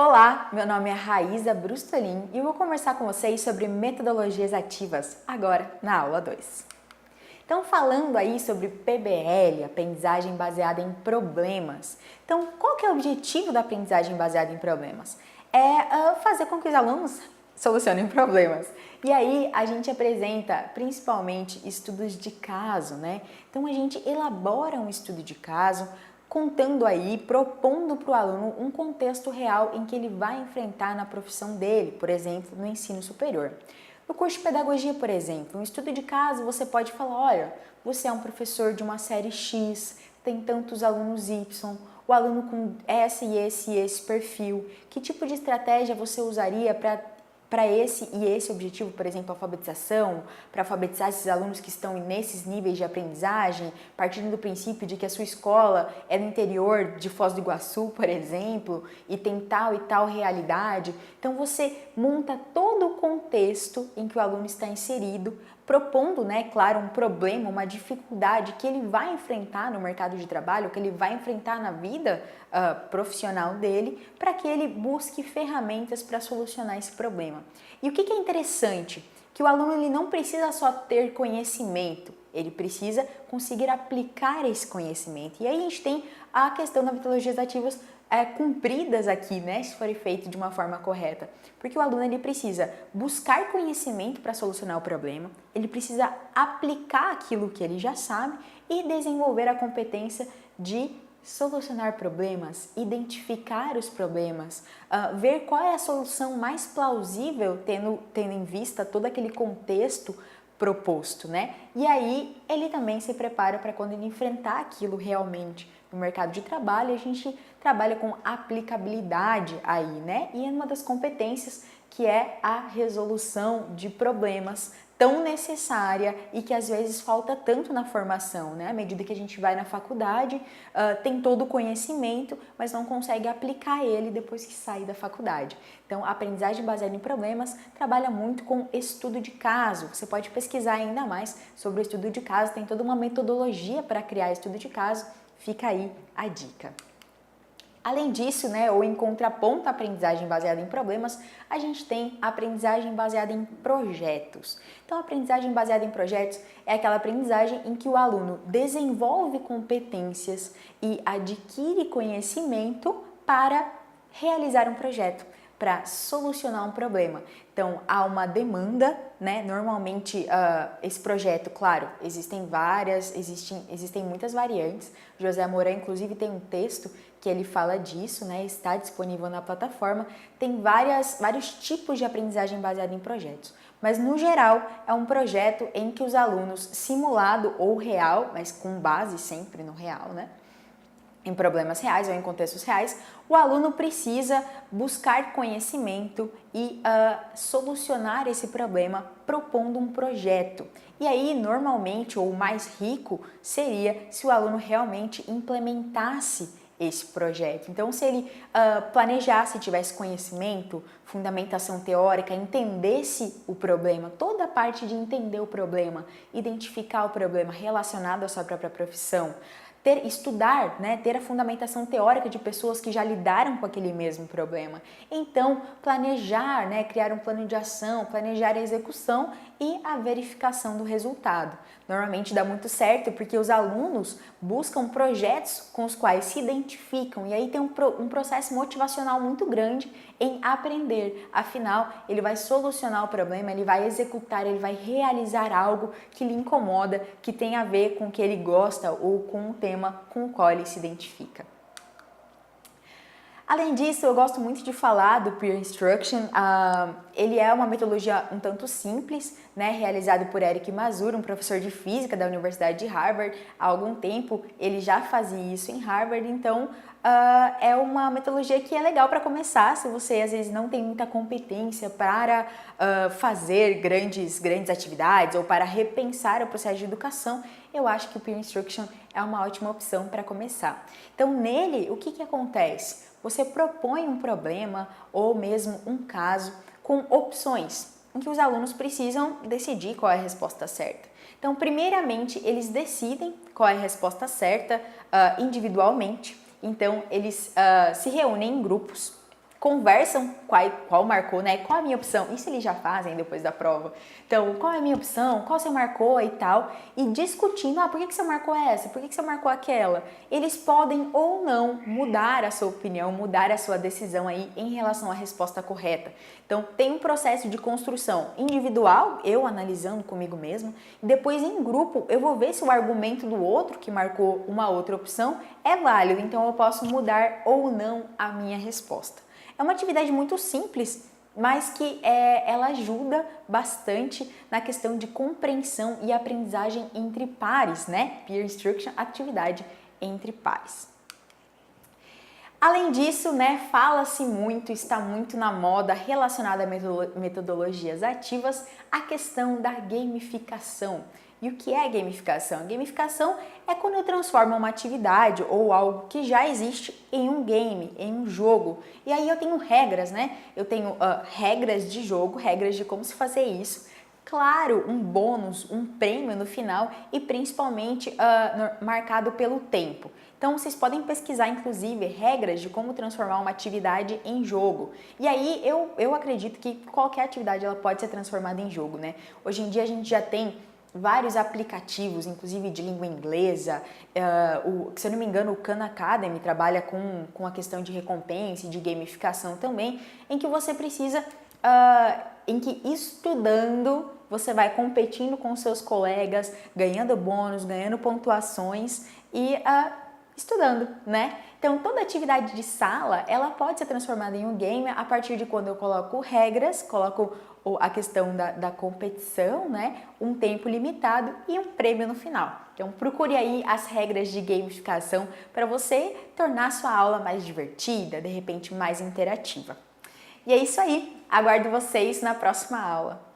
Olá, meu nome é Raíza Brustolin e eu vou conversar com vocês sobre metodologias ativas, agora na aula 2. Então, falando aí sobre PBL, aprendizagem baseada em problemas. Então, qual que é o objetivo da aprendizagem baseada em problemas? É fazer com que os alunos solucionem problemas. E aí, a gente apresenta principalmente estudos de caso, né? Então, a gente elabora um estudo de caso, contando aí, propondo para o aluno um contexto real em que ele vai enfrentar na profissão dele, por exemplo, no ensino superior. No curso de pedagogia, por exemplo, um estudo de caso, você pode falar, olha, você é um professor de uma série X, tem tantos alunos Y, o aluno com esse e esse perfil, que tipo de estratégia você usaria para esse e esse objetivo, por exemplo, alfabetização, para alfabetizar esses alunos que estão nesses níveis de aprendizagem, partindo do princípio de que a sua escola é no interior de Foz do Iguaçu, por exemplo, e tem tal e tal realidade. Então você monta todo o contexto em que o aluno está inserido, propondo, claro, um problema, uma dificuldade que ele vai enfrentar no mercado de trabalho, que ele vai enfrentar na vida profissional dele, para que ele busque ferramentas para solucionar esse problema. E o que é interessante? Que o aluno ele não precisa só ter conhecimento, ele precisa conseguir aplicar esse conhecimento. E aí a gente tem a questão das metodologias ativas cumpridas aqui, se for feito de uma forma correta. Porque o aluno ele precisa buscar conhecimento para solucionar o problema, ele precisa aplicar aquilo que ele já sabe e desenvolver a competência de solucionar problemas, identificar os problemas, ver qual é a solução mais plausível tendo em vista todo aquele contexto proposto, E aí ele também se prepara para quando ele enfrentar aquilo realmente no mercado de trabalho, a gente trabalha com aplicabilidade aí, E é uma das competências que é a resolução de problemas tão necessária e que às vezes falta tanto na formação, À medida que a gente vai na faculdade, tem todo o conhecimento, mas não consegue aplicar ele depois que sai da faculdade. Então, a aprendizagem baseada em problemas trabalha muito com estudo de caso. Você pode pesquisar ainda mais sobre o estudo de caso, tem toda uma metodologia para criar estudo de caso, fica aí a dica. Além disso, ou em contraponto à aprendizagem baseada em problemas, a gente tem a aprendizagem baseada em projetos. Então, a aprendizagem baseada em projetos é aquela aprendizagem em que o aluno desenvolve competências e adquire conhecimento para realizar um projeto, para solucionar um problema. Então, há uma demanda, Normalmente, esse projeto, claro, existem muitas variantes. José Moura, inclusive, tem um texto que ele fala disso, Está disponível na plataforma. Tem vários tipos de aprendizagem baseada em projetos. Mas, no geral, é um projeto em que os alunos, simulado ou real, mas com base sempre no real, em problemas reais ou em contextos reais, o aluno precisa buscar conhecimento e solucionar esse problema propondo um projeto. E aí, normalmente, ou o mais rico seria se o aluno realmente implementasse esse projeto. Então, se ele planejasse, tivesse conhecimento, fundamentação teórica, entendesse o problema, toda a parte de entender o problema, identificar o problema relacionado à sua própria profissão, estudar, ter a fundamentação teórica de pessoas que já lidaram com aquele mesmo problema. Então, planejar, criar um plano de ação, planejar a execução e a verificação do resultado. Normalmente dá muito certo porque os alunos buscam projetos com os quais se identificam e aí tem um processo motivacional muito grande em aprender. Afinal, ele vai solucionar o problema, ele vai executar, ele vai realizar algo que lhe incomoda, que tem a ver com o que ele gosta ou com o tema com o qual ele se identifica. Além disso, eu gosto muito de falar do Peer Instruction. Ele é uma metodologia um tanto simples, realizado por Eric Mazur, um professor de física da Universidade de Harvard. Há algum tempo ele já fazia isso em Harvard, então é uma metodologia que é legal para começar, se você às vezes não tem muita competência para fazer grandes atividades ou para repensar o processo de educação. Eu acho que o Peer Instruction é uma ótima opção para começar. Então, nele, o que acontece? Você propõe um problema ou mesmo um caso com opções, em que os alunos precisam decidir qual é a resposta certa. Então, primeiramente, eles decidem qual é a resposta certa individualmente. Então, eles se reúnem em grupos conversam qual marcou, né? Qual a minha opção? Isso eles já fazem depois da prova. Então, qual é a minha opção? Qual você marcou e tal? E discutindo, por que você marcou essa? Por que você marcou aquela? Eles podem ou não mudar a sua opinião, mudar a sua decisão aí em relação à resposta correta. Então, tem um processo de construção individual, eu analisando comigo mesmo, e depois em grupo eu vou ver se o argumento do outro que marcou uma outra opção é válido, então eu posso mudar ou não a minha resposta. É uma atividade muito simples, mas que ela ajuda bastante na questão de compreensão e aprendizagem entre pares, né? Peer Instruction, atividade entre pares. Além disso, né, fala-se muito, está muito na moda relacionada a metodologias ativas, a questão da gamificação. E o que é gamificação? Gamificação é quando eu transformo uma atividade ou algo que já existe em um game, em um jogo. E aí eu tenho regras, né? Eu tenho regras de jogo, regras de como se fazer isso. Claro, um bônus, um prêmio no final e principalmente marcado pelo tempo. Então vocês podem pesquisar inclusive regras de como transformar uma atividade em jogo. E aí eu acredito que qualquer atividade ela pode ser transformada em jogo, né? Hoje em dia a gente já tem vários aplicativos, inclusive de língua inglesa, se eu não me engano o Khan Academy trabalha com a questão de recompensa e de gamificação também, em que você precisa, em que estudando você vai competindo com seus colegas, ganhando bônus, ganhando pontuações e estudando, né? Então, toda atividade de sala, ela pode ser transformada em um game a partir de quando eu coloco regras, coloco a questão da competição, né? Um tempo limitado e um prêmio no final. Então, procure aí as regras de gamificação para você tornar a sua aula mais divertida, de repente mais interativa. E é isso aí. Aguardo vocês na próxima aula.